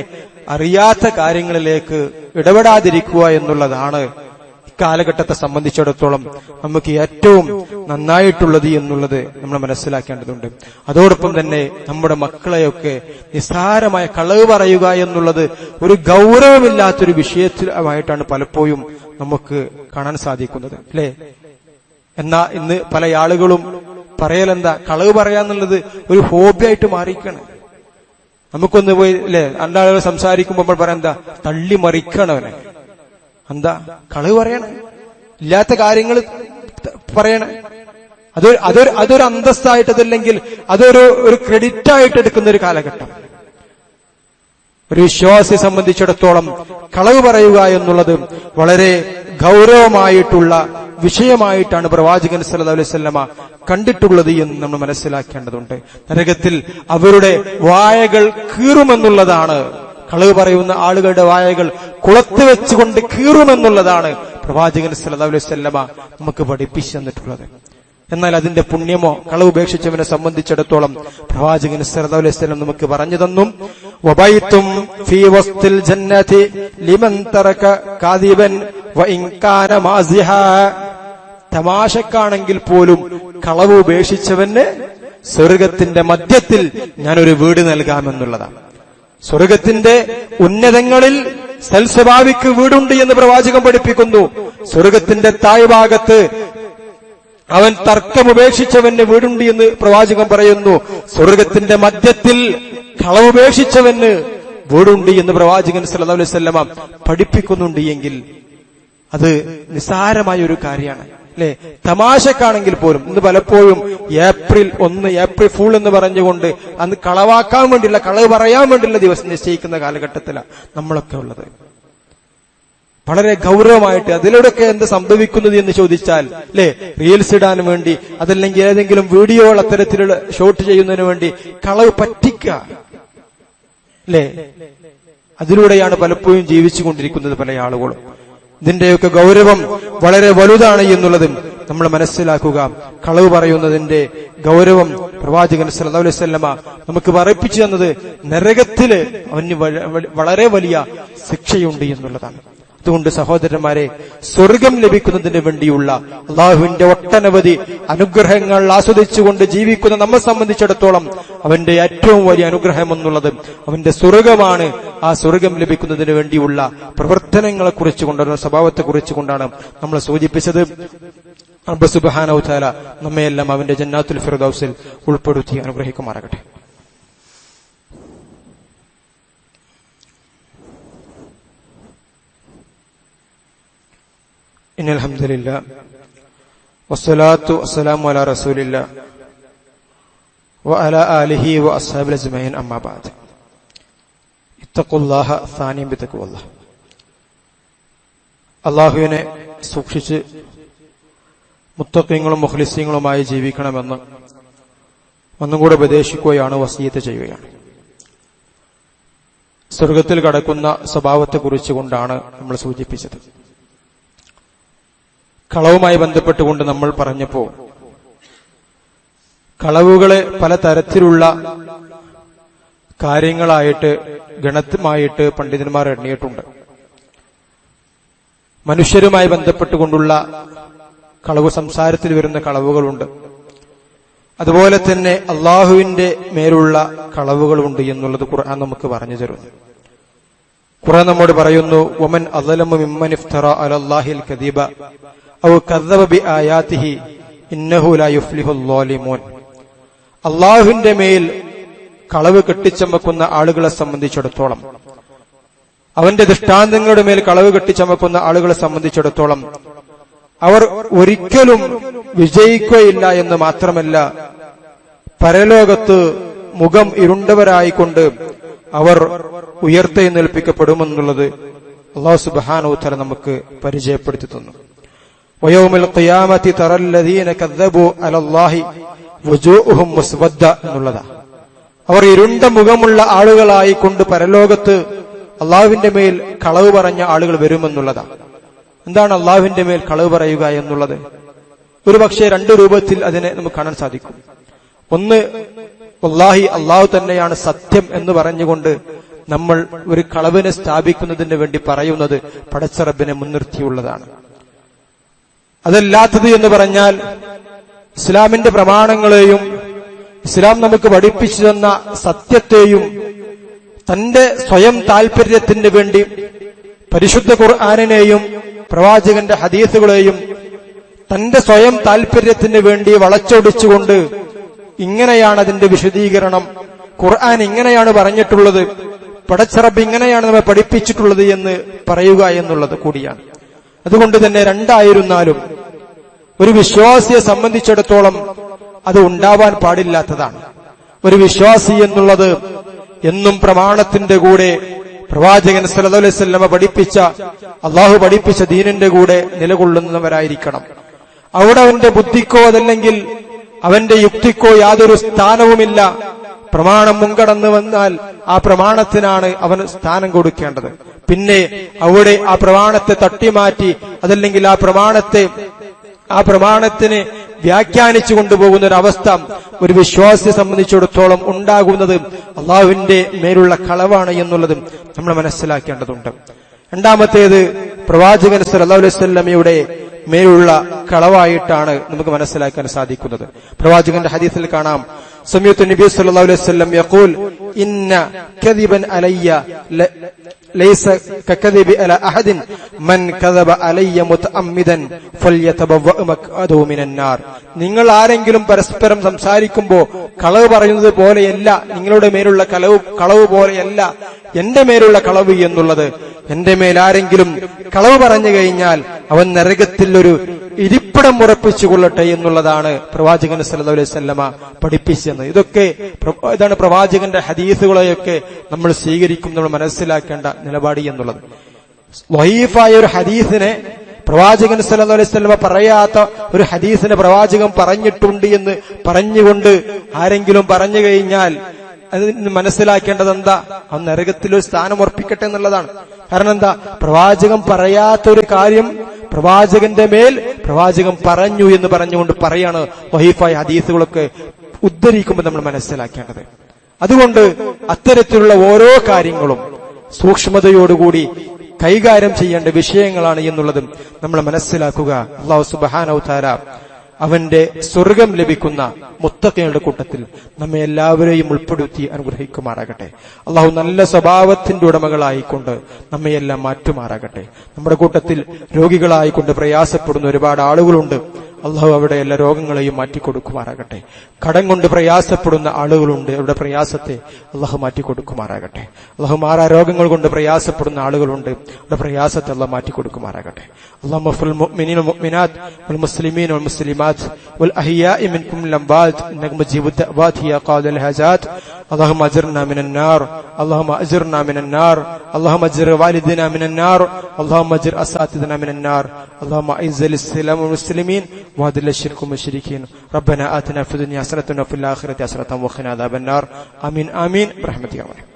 അറിയാത്ത കാര്യങ്ങളിലേക്ക് ഇടപെടാതിരിക്കുക എന്നുള്ളതാണ് ഇക്കാലഘട്ടത്തെ സംബന്ധിച്ചിടത്തോളം നമുക്ക് ഏറ്റവും നന്നായിട്ടുള്ളത് എന്നുള്ളത് നമ്മൾ മനസ്സിലാക്കേണ്ടതുണ്ട്. അതോടൊപ്പം തന്നെ നമ്മുടെ മക്കളെയൊക്കെ നിസ്സാരമായ കളവ് പറയുക എന്നുള്ളത് ഒരു ഗൗരവമില്ലാത്തൊരു വിഷയമായിട്ടാണ് പലപ്പോഴും നമുക്ക് കാണാൻ സാധിക്കുന്നത്, അല്ലേ? എന്നാ ഇന്ന് പല ആളുകളും പറയലെന്താ, കളവ് പറയാന്നുള്ളത് ഒരു ഹോബിയായിട്ട് മാറിയിരിക്കുകയാണ്. നമുക്കൊന്ന് പോയി, അല്ലെ, രണ്ടാളുകൾ സംസാരിക്കുമ്പോൾ നമ്മൾ പറയാം, എന്താ തള്ളി മറിക്കണവനെ, എന്താ കളവ് പറയണ, ഇല്ലാത്ത കാര്യങ്ങൾ പറയണ, അതൊരു അന്തസ്സായിട്ടതല്ലെങ്കിൽ അതൊരു ക്രെഡിറ്റ് ആയിട്ട് എടുക്കുന്ന ഒരു കാലഘട്ടം. ഒരു വിശ്വാസിയെ സംബന്ധിച്ചിടത്തോളം കളവ് പറയുക എന്നുള്ളത് വളരെ ഗൗരവമായിട്ടുള്ള വിഷയമായിട്ടാണ് പ്രവാചകൻ സല്ലല്ലാഹു അലൈഹി വസല്ലമ കണ്ടിട്ടുള്ളത് എന്ന് നമ്മൾ മനസ്സിലാക്കേണ്ടതുണ്ട്. നരകത്തിൽ അവരുടെ വായകൾ കീറുമെന്നുള്ളതാണ്, കളവ് പറയുന്ന ആളുകളുടെ വായകൾ കുളത്ത് വെച്ചുകൊണ്ട് കീറുമെന്നുള്ളതാണ് പ്രവാചകൻ സല്ലല്ലാഹു അലൈഹി വസല്ലമ നമുക്ക് പഠിപ്പിച്ചു തന്നിട്ടുള്ളത്. എന്നാൽ അതിന്റെ പുണ്യമോ കളവ് ഉപേക്ഷിച്ചവനെ സംബന്ധിച്ചിടത്തോളം പ്രവാചകൻ സല്ലല്ലാഹു അലൈഹി വസല്ലം നമുക്ക് പറഞ്ഞു തന്നു, വബൈതും ഫീ വസ്തിൽ ജന്നതി ലിമൻ തറക കാദിബൻ വഇൻ കാന മാസിഹാ, തമാശക്കാണെങ്കിൽ പോലും കളവ് ഉപേക്ഷിച്ചവന് സ്വർഗത്തിന്റെ മധ്യത്തിൽ ഞാനൊരു വീട് നൽകാമെന്നുള്ളതാണ്. സ്വർഗത്തിന്റെ ഉന്നതങ്ങളിൽ സൽസ്വഭാവിക്ക് വീടുണ്ട് എന്ന് പ്രവാചകൻ പഠിപ്പിക്കുന്നു. സ്വർഗത്തിന്റെ താഴ്ഭാഗത്ത് അവൻ തർക്കമുപേക്ഷിച്ചവന് വീടുണ്ട് എന്ന് പ്രവാചകൻ പറയുന്നു. സ്വർഗത്തിന്റെ മധ്യത്തിൽ കളവുപേക്ഷിച്ചവന് വീടുണ്ട് എന്ന് പ്രവാചകൻ സല്ലല്ലാഹു അലൈഹി വസല്ലമ പഠിപ്പിക്കുന്നുണ്ട്. എങ്കിൽ അത് നിസ്സാരമായ ഒരു കാര്യമാണ്, അല്ലെ? തമാശക്കാണെങ്കിൽ പോലും ഇന്ന് പലപ്പോഴും ഏപ്രിൽ 1 ഏപ്രിൽ ഫൂൾ എന്ന് പറഞ്ഞുകൊണ്ട് അന്ന് കളവാക്കാൻ വേണ്ടിയുള്ള, കളവ് പറയാൻ വേണ്ടിയുള്ള ദിവസം നിശ്ചയിക്കുന്ന കാലഘട്ടത്തിലാണ് നമ്മളൊക്കെ ഉള്ളത്. വളരെ ഗൗരവമായിട്ട് അതിലൂടെയൊക്കെ എന്ത് സംഭവിക്കുന്നത് എന്ന് ചോദിച്ചാൽ അല്ലെ, റീൽസ് ഇടാൻ വേണ്ടി അതല്ലെങ്കിൽ ഏതെങ്കിലും വീഡിയോകൾ അത്തരത്തിലുള്ള ഷോട്ട് ചെയ്യുന്നതിന് വേണ്ടി കളവ് പറ്റിക്കുക അല്ലെ, അതിലൂടെയാണ് പലപ്പോഴും ജീവിച്ചുകൊണ്ടിരിക്കുന്നത് പല ആളുകളും. ഇതിന്റെയൊക്കെ ഗൗരവം വളരെ വലുതാണ് എന്നുള്ളതും നമ്മൾ മനസ്സിലാക്കുക. കളവ് പറയുന്നതിന്റെ ഗൗരവം പ്രവാചകൻ സല്ലല്ലാഹു അലൈഹി വസല്ലമ നമുക്ക് പറയിപ്പിച്ചു തന്നത് നരകത്തില് അവന് വളരെ വലിയ ശിക്ഷയുണ്ട് എന്നുള്ളതാണ്. അതുകൊണ്ട് സഹോദരന്മാരെ, സ്വർഗം ലഭിക്കുന്നതിന് വേണ്ടിയുള്ള അള്ളാഹുവിന്റെ ഒട്ടനവധി അനുഗ്രഹങ്ങൾ ആസ്വദിച്ചുകൊണ്ട് ജീവിക്കുന്ന നമ്മെ സംബന്ധിച്ചിടത്തോളം അവന്റെ ഏറ്റവും വലിയ അനുഗ്രഹം എന്നുള്ളത് അവന്റെ സ്വർഗമാണ്. ആ സ്വർഗം ലഭിക്കുന്നതിന് വേണ്ടിയുള്ള പ്രവർത്തനങ്ങളെ കുറിച്ചുകൊണ്ടാണ്, സ്വഭാവത്തെ കുറിച്ചുകൊണ്ടാണ് നമ്മൾ സൂചിപ്പിച്ചത്. റബ്ബ് സുബ്ഹാനഹു വ തആല നമ്മയെല്ലാം അവന്റെ ജന്നാത്തുൽ ഫിർദൗസിൽ ഉൾപ്പെടുത്തി അനുഗ്രഹിക്കുമാറാകട്ടെ. ഇന്നൽ ഹംദുലില്ലാഹ് വസ്സലാത്തു വസ്സലാമു അലാ റസൂലില്ലാഹ് വഅലാ ആലിഹി വഅസ്ഹാബിഹി അജ്മഈൻ അമ്മാ ബഅദ്. ഇത്തഖുല്ലാഹ സാനിയം ബിതഖ്വല്ലാഹ്. അല്ലാഹുവിനെ സൂക്ഷിച്ച് മുത്തഖീങ്ങളും മുഖ്ലിസീങ്ങളുമായി ജീവിക്കണമെന്ന് ഒന്നും കൂടെ ഉപദേശിക്കുകയാണ്, വസിയത്ത് ചെയ്യുകയാണ്. സ്വർഗത്തിൽ കടക്കുന്ന സ്വഭാവത്തെക്കുറിച്ചുകൊണ്ടാണ് നമ്മൾ സൂചിപ്പിച്ചത്. കളവുമായി ബന്ധപ്പെട്ടുകൊണ്ട് നമ്മൾ പറഞ്ഞപ്പോ കളവുകളെ പലതരത്തിലുള്ള കാര്യങ്ങളായിട്ട് ഗണമായിട്ട് പണ്ഡിതന്മാർ എണ്ണിയിട്ടുണ്ട്. മനുഷ്യരുമായി ബന്ധപ്പെട്ടുകൊണ്ടുള്ള കളവ്, സംസാരത്തിൽ വരുന്ന കളവുകളുണ്ട്. അതുപോലെ തന്നെ അള്ളാഹുവിന്റെ മേലുള്ള കളവുകളുണ്ട് എന്നുള്ളത് ഖുർആൻ നമുക്ക് പറഞ്ഞു തരുന്നു. ഖുർആൻ നമ്മോട് പറയുന്നു, വമൻ അസ്ലമു മിമ്മൻ ഇഫ്തറ അലല്ലാഹിൽ കദിബ ഔ കദ്ദബ ബിആയാതിഹി ഇന്നഹു ലാ യുഫ്ലിഹുൽ ളാലിമൂൻ. അള്ളാഹുവിന്റെ മേൽ കളവ് കെട്ടിച്ചമക്കുന്ന ആളുകളെ സംബന്ധിച്ചിടത്തോളം, അവന്റെ ദൃഷ്ടാന്തങ്ങളുടെ മേൽ കളവ് കെട്ടിച്ചമക്കുന്ന ആളുകളെ സംബന്ധിച്ചിടത്തോളം അവർ ഒരിക്കലും വിജയിക്കുകയില്ല എന്ന് മാത്രമല്ല, പരലോകത്ത് മുഖം ഇരുണ്ടവരായിക്കൊണ്ട് അവർ ഉയർത്തെഴുന്നേൽപ്പിക്കപ്പെടുമെന്നുള്ളത് അല്ലാഹു സുബ്ഹാനഹു വ തആല നമുക്ക് പരിചയപ്പെടുത്തി തന്നു. വയൗമൽ ഖിയാമത്തി തറല്ലദീന കദ്ദബു അലല്ലാഹി വജൂഹും മുസ്വദ്ദ എന്നുള്ളതാ. അവർ ഇരുണ്ട മുഖമുള്ള ആളുകളായിക്കൊണ്ട് പരലോകത്ത് അള്ളാഹുവിന്റെ മേൽ കളവ് പറഞ്ഞ ആളുകൾ വരുമെന്നുള്ളതാ. എന്താണ് അള്ളാഹുവിന്റെ മേൽ കളവ് പറയുക എന്നുള്ളത്? ഒരു പക്ഷേ രണ്ട് രൂപത്തിൽ അതിനെ നമുക്ക് കാണാൻ സാധിക്കും. ഒന്ന്, വല്ലാഹി അള്ളാഹു തന്നെയാണ് സത്യം എന്ന് പറഞ്ഞുകൊണ്ട് നമ്മൾ ഒരു കളവിനെ സ്ഥാപിക്കുന്നതിന് വേണ്ടി പറയുന്നത് പടച്ച റബ്ബിനെ മുൻനിർത്തിയുള്ളതാണ്. അതല്ലാത്തത് എന്ന് പറഞ്ഞാൽ ഇസ്ലാമിന്റെ പ്രമാണങ്ങളെയും ഇസ്ലാം നമുക്ക് പഠിപ്പിച്ചു തന്ന സത്യത്തെയും തന്റെ സ്വയം താൽപര്യത്തിന് വേണ്ടി പരിശുദ്ധ ഖുർആനിനെയും പ്രവാചകന്റെ ഹദീസുകളെയും തന്റെ സ്വയം താൽപര്യത്തിന് വേണ്ടി വളച്ചൊടിച്ചുകൊണ്ട് ഇങ്ങനെയാണ് അതിന്റെ വിശദീകരണം, ഖുർആൻ ഇങ്ങനെയാണ് പറഞ്ഞിട്ടുള്ളത്, പടച്ച റബ്ബ് ഇങ്ങനെയാണ് നമ്മെ പഠിപ്പിച്ചിട്ടുള്ളത് എന്ന് പറയുക എന്നുള്ളത് കൂടിയാണ്. അതുകൊണ്ട് തന്നെ രണ്ടായിരുന്നാലും ഒരു വിശ്വാസിയെ സംബന്ധിച്ചിടത്തോളം അത് ഉണ്ടാവാൻ പാടില്ലാത്തതാണ്. ഒരു വിശ്വാസി എന്നുള്ളത് എന്നും പ്രമാണത്തിന്റെ കൂടെ, പ്രവാചകൻ സല്ലല്ലാഹു അലൈഹി വസല്ലമ പഠിപ്പിച്ച, അള്ളാഹു പഠിപ്പിച്ച ദീനിന്റെ കൂടെ നിലകൊള്ളുന്നവരായിരിക്കണം. അവിടെ അവന്റെ ബുദ്ധിക്കോ അതല്ലെങ്കിൽ അവന്റെ യുക്തിക്കോ യാതൊരു സ്ഥാനവുമില്ല. പ്രമാണം മുൻകടന്നു വന്നാൽ ആ പ്രമാണത്തിനാണ് അവന് സ്ഥാനം കൊടുക്കേണ്ടത്. പിന്നെ അവിടെ ആ പ്രമാണത്തെ തട്ടിമാറ്റി അതല്ലെങ്കിൽ ആ പ്രമാണത്തിന് വ്യാഖ്യാനിച്ചു കൊണ്ടുപോകുന്ന ഒരു അവസ്ഥ ഒരു വിശ്വാസിയെ സംബന്ധിച്ചിടത്തോളം ഉണ്ടാകുന്നത് അള്ളാഹുവിന്റെ മേലുള്ള കളവാണ് എന്നുള്ളതും നമ്മൾ മനസ്സിലാക്കേണ്ടതുണ്ട്. രണ്ടാമത്തേത്, പ്രവാചകൻ സല്ലല്ലാഹു അലൈഹി വസല്ലമയുടെ മേലുള്ള കളവായിട്ടാണ് നമുക്ക് മനസ്സിലാക്കാൻ സാധിക്കുന്നത്. പ്രവാചകന്റെ ഹദീസിൽ കാണാം, സമയത്ത് നബി സല്ലല്ലാഹു അലൈഹി വസല്ലം യഖൂൽ ഇന്ന കദിബൻ അലയ്യ ലൈസ കകദിബി അലാ അഹദിൻ മൻ കദബ അലയ്യ മുതഅമ്മിദൻ ഫൽയതബവ്വ മഖ്അദഹു മിനന്നാർ. നിങ്ങൾ ആരെങ്കിലും പരസ്പരം സംസാരിക്കുമ്പോൾ കളവ് പറയുന്നത് പോലെയല്ല, നിങ്ങളുടെ മേലുള്ള കളവ് പോലെയല്ല എന്റെ മേലുള്ള കളവ് എന്നുള്ളത്. എന്റെ മേൽ ആരെങ്കിലും കളവ് പറഞ്ഞു കഴിഞ്ഞാൽ അവൻ നരകത്തിൽ ഒരു ഇരിപ്പിടം ഉറപ്പിച്ചുകൊള്ളട്ടെ എന്നുള്ളതാണ് പ്രവാചകൻ സല്ലല്ലാഹു അലൈഹി വസല്ലമ പഠിപ്പിച്ചത്. ഇതാണ് പ്രവാചകന്റെ ഹദീസുകളെയൊക്കെ നമ്മൾ സ്വീകരിക്കും, നമ്മൾ മനസ്സിലാക്കേണ്ട നിലപാട് എന്നുള്ളത്. വഹീഫായ ഒരു ഹദീസിനെ പ്രവാചകൻ സല്ലല്ലാഹു അലൈഹി വസല്ലം പറയാത്ത ഒരു ഹദീസിനെ പ്രവാചകൻ പറഞ്ഞിട്ടുണ്ട് എന്ന് പറഞ്ഞുകൊണ്ട് ആരെങ്കിലും പറഞ്ഞു കഴിഞ്ഞാൽ അതിന് മനസ്സിലാക്കേണ്ടത് എന്താ? ആ നരകത്തിലൊരു സ്ഥാനം ഉറപ്പിക്കട്ടെ എന്നുള്ളതാണ്. കാരണം എന്താ? പ്രവാചകൻ പറയാത്ത ഒരു കാര്യം പ്രവാചകന്റെ മേൽ പ്രവാചകൻ പറഞ്ഞു എന്ന് പറഞ്ഞുകൊണ്ട് പറയാണ് വഹീഫായ ഹദീസുകളൊക്കെ ഉദ്ധരിക്കുമ്പോൾ നമ്മൾ മനസ്സിലാക്കേണ്ടത്. അതുകൊണ്ട് അത്തരത്തിലുള്ള ഓരോ കാര്യങ്ങളും സൂക്ഷ്മതയോടുകൂടി കൈകാര്യം ചെയ്യേണ്ട വിഷയങ്ങളാണ് എന്നുള്ളതും നമ്മൾ മനസ്സിലാക്കുക. അല്ലാഹു സുബ്ഹാനഹു തആല അവന്റെ സ്വർഗം ലഭിക്കുന്ന മുത്തഖീങ്ങളുടെ കൂട്ടത്തിൽ നമ്മെ എല്ലാവരെയും ഉൾപ്പെടുത്തി അനുഗ്രഹിക്കുമാറാകട്ടെ. അല്ലാഹു നല്ല സ്വഭാവത്തിന്റെ ഉടമകളായിക്കൊണ്ട് നമ്മയെല്ലാം മാറ്റുമാറാകട്ടെ. നമ്മുടെ കൂട്ടത്തിൽ രോഗികളായിക്കൊണ്ട് പ്രയാസപ്പെടുന്ന ഒരുപാട് ആളുകളുണ്ട്. അള്ളാഹു അവിടെ എല്ലാ രോഗങ്ങളെയും മാറ്റിക്കൊടുക്കുമാറാകട്ടെ. കടം കൊണ്ട് പ്രയാസപ്പെടുന്ന ആളുകളുണ്ട്. അവരുടെ പ്രയാസത്തെ അള്ളാഹു മാറ്റിക്കൊടുക്കുമാറാകട്ടെ. അള്ളാഹു മാറാ രോഗങ്ങൾ കൊണ്ട് പ്രയാസപ്പെടുന്ന ആളുകളുണ്ട്. അവരുടെ പ്രയാസത്തെ അള്ളാഹു മാറ്റിക്കൊടുക്കുമാറാകട്ടെ. اللهم اغفر للمؤمنين والمؤمنات والمسلمين والمسلمات والأحياء منكم الأموات إنك مجيب الدعوات يا قاضي الحاجات. اللهم أجرنا من النار، اللهم أجرنا من النار، اللهم أجر والدنا من النار، اللهم أجر أساتذتنا من النار. اللهم أعز الإسلام والمسلمين وأذل الشرك والمشركين. ربنا آتنا في الدنيا حسنة وفي الآخرة حسنة وقنا عذاب النار. آمين آمين برحمتك يا رب.